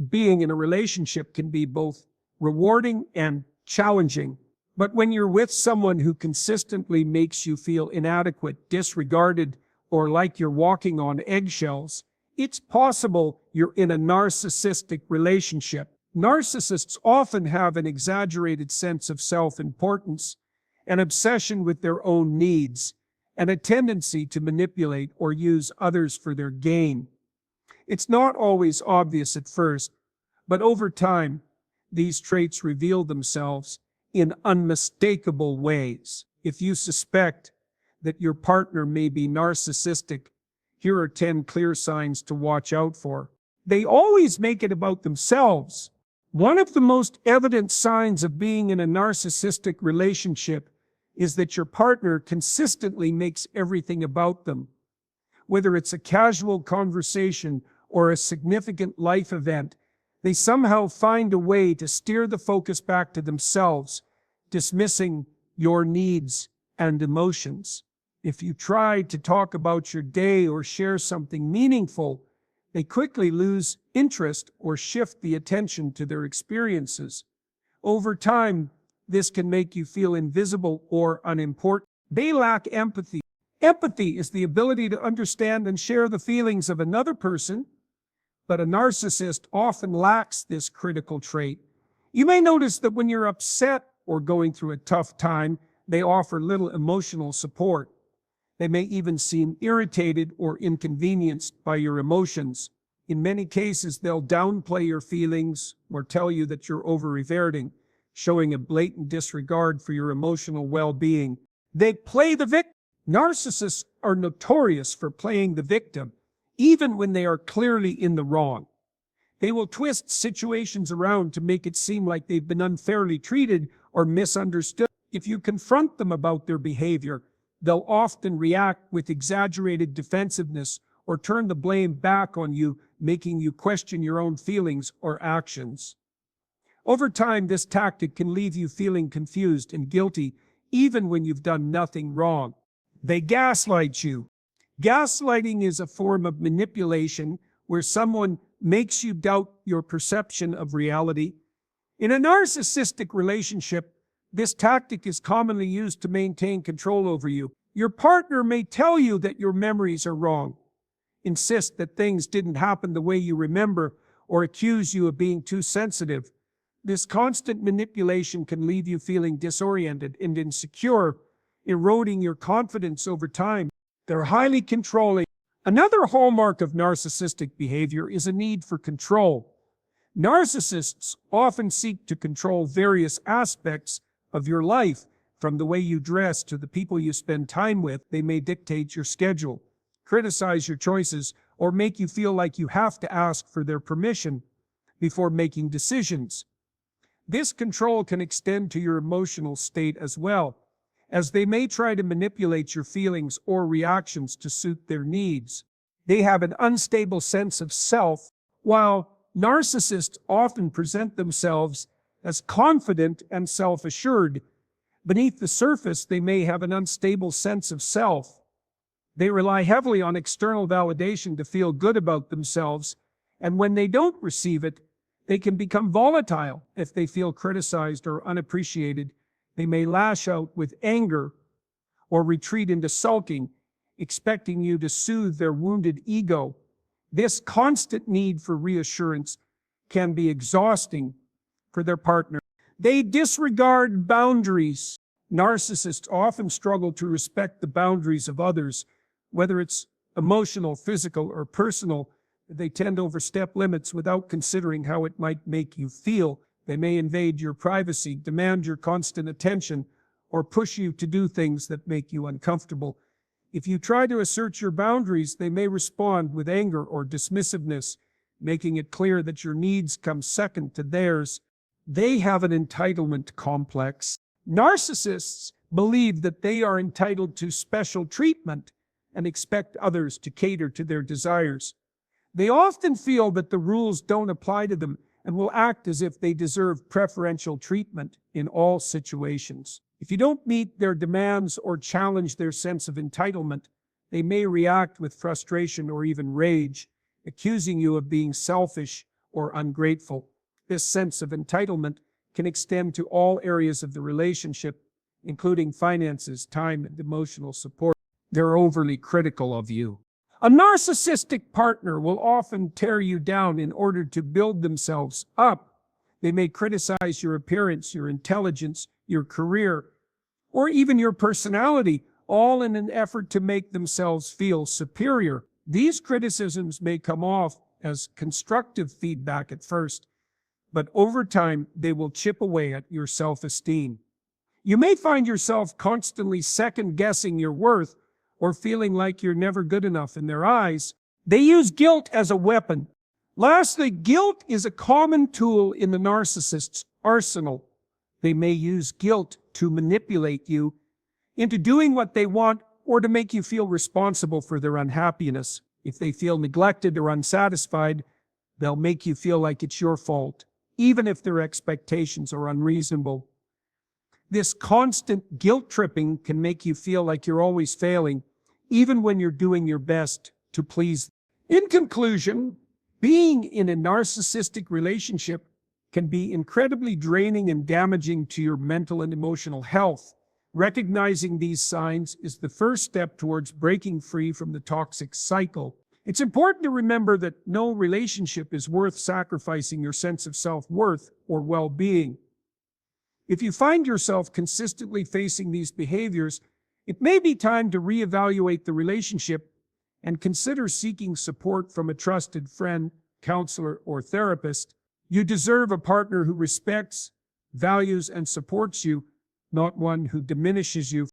being in a relationship can be both rewarding and challenging. But when you're with someone who consistently makes you feel inadequate, disregarded, or like you're walking on eggshells, it's possible you're in a narcissistic relationship. Narcissists often have an exaggerated sense of self-importance, an obsession with their own needs, and a tendency to manipulate or use others for their gain. It's not always obvious at first, but over time, these traits reveal themselves in unmistakable ways. If you suspect that your partner may be narcissistic, here are 10 clear signs to watch out for. They always make it about themselves. One of the most evident signs of being in a narcissistic relationship is that your partner consistently makes everything about them. Whether it's a casual conversation or a significant life event, they somehow find a way to steer the focus back to themselves, dismissing your needs and emotions. If you try to talk about your day or share something meaningful, they quickly lose interest or shift the attention to their experiences. Over time, this can make you feel invisible or unimportant. They lack empathy. Empathy is the ability to understand and share the feelings of another person, but a narcissist often lacks this critical trait. You may notice that when you're upset or going through a tough time, they offer little emotional support. They may even seem irritated or inconvenienced by your emotions. In many cases, they'll downplay your feelings or tell you that you're over-reverting, showing a blatant disregard for your emotional well-being. They play the victim. Narcissists are notorious for playing the victim, even when they are clearly in the wrong. They will twist situations around to make it seem like they've been unfairly treated or misunderstood. If you confront them about their behavior, they'll often react with exaggerated defensiveness or turn the blame back on you, making you question your own feelings or actions. Over time, this tactic can leave you feeling confused and guilty, even when you've done nothing wrong. They gaslight you. Gaslighting is a form of manipulation where someone makes you doubt your perception of reality. In a narcissistic relationship, this tactic is commonly used to maintain control over you. Your partner may tell you that your memories are wrong, insist that things didn't happen the way you remember, or accuse you of being too sensitive. This constant manipulation can leave you feeling disoriented and insecure, eroding your confidence over time. They're highly controlling. Another hallmark of narcissistic behavior is a need for control. Narcissists often seek to control various aspects of your life, from the way you dress to the people you spend time with. They may dictate your schedule, criticize your choices, or make you feel like you have to ask for their permission before making decisions. This control can extend to your emotional state as well, as they may try to manipulate your feelings or reactions to suit their needs. They have an unstable sense of self. While narcissists often present themselves as confident and self-assured, beneath the surface they may have an unstable sense of self. They rely heavily on external validation to feel good about themselves, and when they don't receive it, they can become volatile. If they feel criticized or unappreciated, they may lash out with anger or retreat into sulking, expecting you to soothe their wounded ego. This constant need for reassurance can be exhausting for their partner. They disregard boundaries. Narcissists often struggle to respect the boundaries of others, whether it's emotional, physical, or personal. They tend to overstep limits without considering how it might make you feel. They may invade your privacy, demand your constant attention, or push you to do things that make you uncomfortable. If you try to assert your boundaries, they may respond with anger or dismissiveness, making it clear that your needs come second to theirs. They have an entitlement complex. Narcissists believe that they are entitled to special treatment and expect others to cater to their desires. They often feel that the rules don't apply to them and will act as if they deserve preferential treatment in all situations. If you don't meet their demands or challenge their sense of entitlement, they may react with frustration or even rage, accusing you of being selfish or ungrateful. This sense of entitlement can extend to all areas of the relationship, including finances, time, and emotional support. They're overly critical of you. A narcissistic partner will often tear you down in order to build themselves up. They may criticize your appearance, your intelligence, your career, or even your personality, all in an effort to make themselves feel superior. These criticisms may come off as constructive feedback at first, but over time they will chip away at your self-esteem. You may find yourself constantly second-guessing your worth or feeling like you're never good enough in their eyes. They use guilt as a weapon. Lastly, guilt is a common tool in the narcissist's arsenal. They may use guilt to manipulate you into doing what they want or to make you feel responsible for their unhappiness. If they feel neglected or unsatisfied, they'll make you feel like it's your fault, even if their expectations are unreasonable. This constant guilt tripping can make you feel like you're always failing, even when you're doing your best to please them. In conclusion, being in a narcissistic relationship can be incredibly draining and damaging to your mental and emotional health. Recognizing these signs is the first step towards breaking free from the toxic cycle. It's important to remember that no relationship is worth sacrificing your sense of self-worth or well-being. If you find yourself consistently facing these behaviors, it may be time to reevaluate the relationship and consider seeking support from a trusted friend, counselor, or therapist. You deserve a partner who respects, values, and supports you, not one who diminishes you.